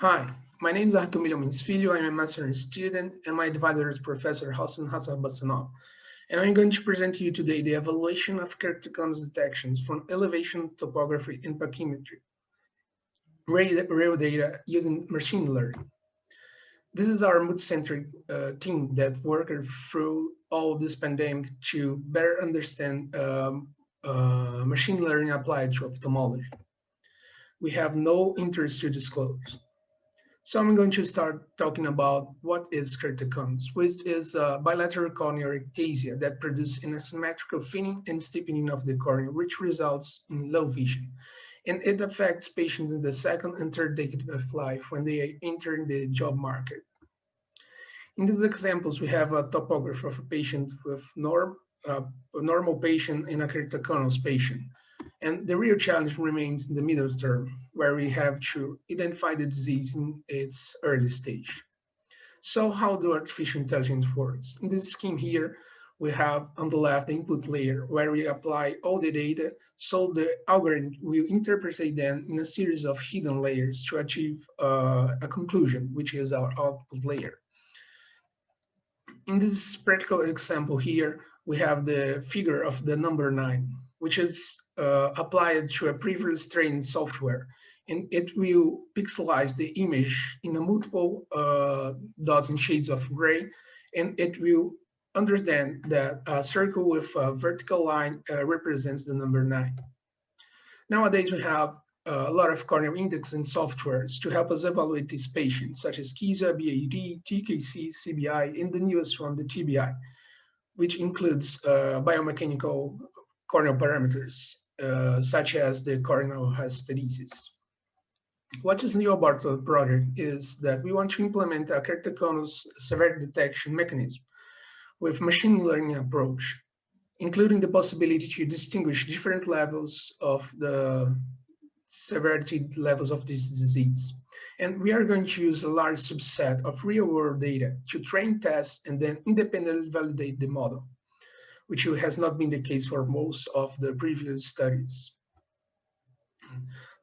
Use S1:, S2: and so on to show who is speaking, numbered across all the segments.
S1: Hi, my name is Milhomens Filho. I'm a master's student, and my advisor is Professor Hassan Bassanov. And I'm going to present to you today the evaluation of character cones detections from elevation, topography, and pachymetry, raw data using machine learning. This is our mood-centric team that worked through all this pandemic to better understand machine learning applied to ophthalmology. We have no interest to disclose. So I'm going to start talking about what is keratoconus, which is a bilateral corneal ectasia that produces an asymmetrical thinning and steepening of the cornea, which results in low vision. And it affects patients in the second and third decade of life when they are entering the job market. In these examples, we have a topography of a patient with a normal patient and a keratoconus patient. And the real challenge remains in the middle term, where we have to identify the disease in its early stage. So how do artificial intelligence works? In this scheme here, we have on the left the input layer, where we apply all the data, so the algorithm will interpret them in a series of hidden layers to achieve a conclusion, which is our output layer. In this practical example here, we have the figure of the number 9, which is applied to a previous trained software, and it will pixelize the image in a multiple dots and shades of gray, and it will understand that a circle with a vertical line represents the number 9. Nowadays, we have a lot of corneal index and softwares to help us evaluate these patients, such as KISA, BAD, TKC, CBI, and the newest one, the TBI, which includes biomechanical corneal parameters, such as the corneal hysteresis. What is new about our project is that we want to implement a keratoconus severity detection mechanism with machine learning approach, including the possibility to distinguish different levels of the severity levels of this disease. And we are going to use a large subset of real-world data to train tests and then independently validate the model, which has not been the case for most of the previous studies.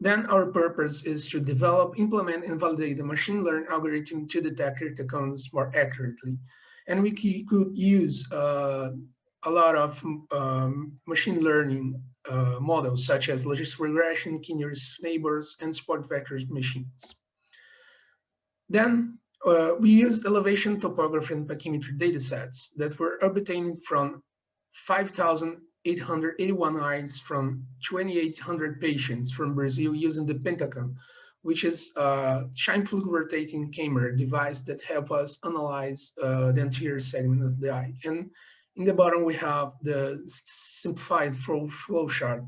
S1: Then our purpose is to develop, implement, and validate the machine learning algorithm to detect keratoconus more accurately. And we could use a lot of machine learning models, such as logistic regression, k-nearest neighbors, and support vector machines. Then we used elevation, topography, and pachymetry datasets that were obtained from 5,881 eyes from 2,800 patients from Brazil using the Pentacam, which is a shine fluid rotating camera device that helps us analyze the anterior segment of the eye. And in the bottom, we have the simplified flow chart,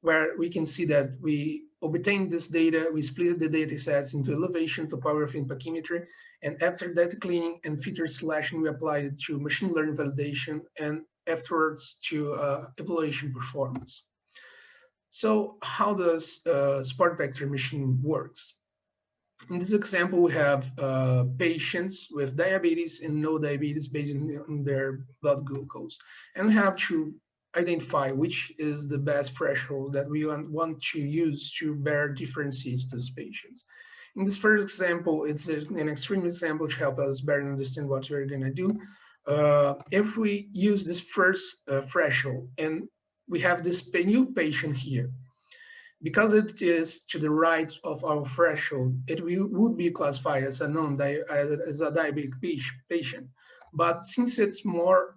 S1: where we can see that we obtained this data, we split the data sets into elevation, topography, and pachymetry, and after that cleaning and feature selection, we applied it to machine learning validation and afterwards to evaluation performance. So how does support vector machine works? In this example, we have patients with diabetes and no diabetes based on their blood glucose. And we have to identify which is the best threshold that we want to use to better differentiate those patients. In this first example, it's an extreme example to help us better understand what we're going to do. If we use this first threshold and we have this new patient here, because it is to the right of our threshold, it would be classified as a diabetic patient. But since it's more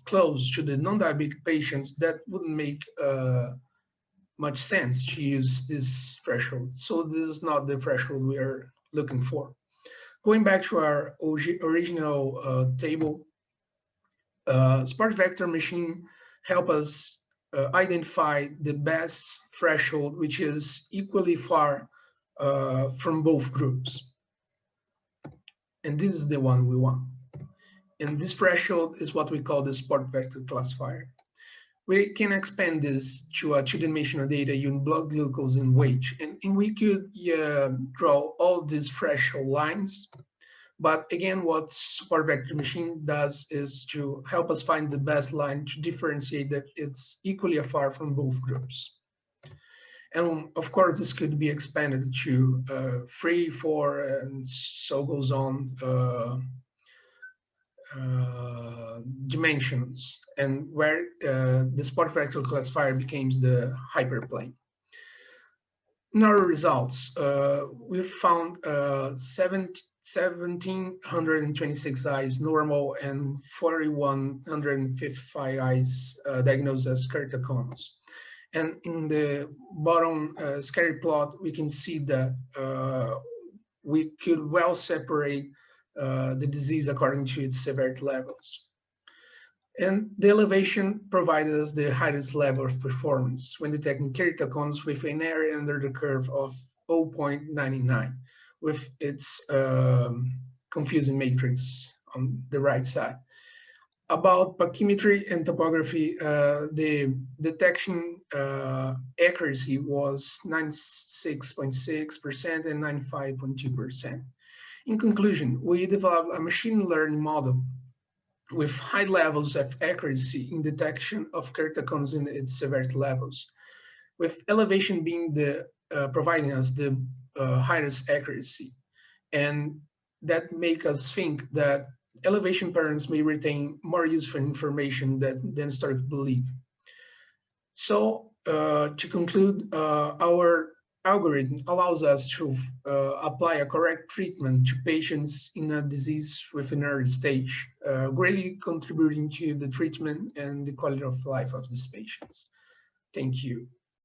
S1: close to the non-diabetic patients, that wouldn't make much sense to use this threshold. So this is not the threshold we are looking for. Going back to our original table, support vector machine help us identify the best threshold, which is equally far from both groups. And this is the one we want. And this threshold is what we call the support vector classifier. We can expand this to two-dimensional data using blood glucose and weight. And we could draw all these threshold lines. But again, what support vector machine does is to help us find the best line to differentiate that it's equally far from both groups. And of course, this could be expanded to 3, 4, and so goes on dimensions, and where the spot vector classifier becomes the hyperplane. In our results, we found 1,726 eyes normal and 4,155 eyes diagnosed as keratoconus. And in the bottom scatter plot, we can see that we could well separate the disease according to its severity levels. And the elevation provided us the highest level of performance when detecting keratoconus with an area under the curve of 0.99, with its confusing matrix on the right side. About pachymetry and topography, the detection accuracy was 96.6% and 95.2%. In conclusion, we developed a machine learning model with high levels of accuracy in detection of keratoconus in its severity levels, with elevation being the providing us the highest accuracy, and that make us think that elevation patterns may retain more useful information than historical belief. So to conclude, our algorithm allows us to apply a correct treatment to patients in a disease with an early stage, greatly contributing to the treatment and the quality of life of these patients. Thank you.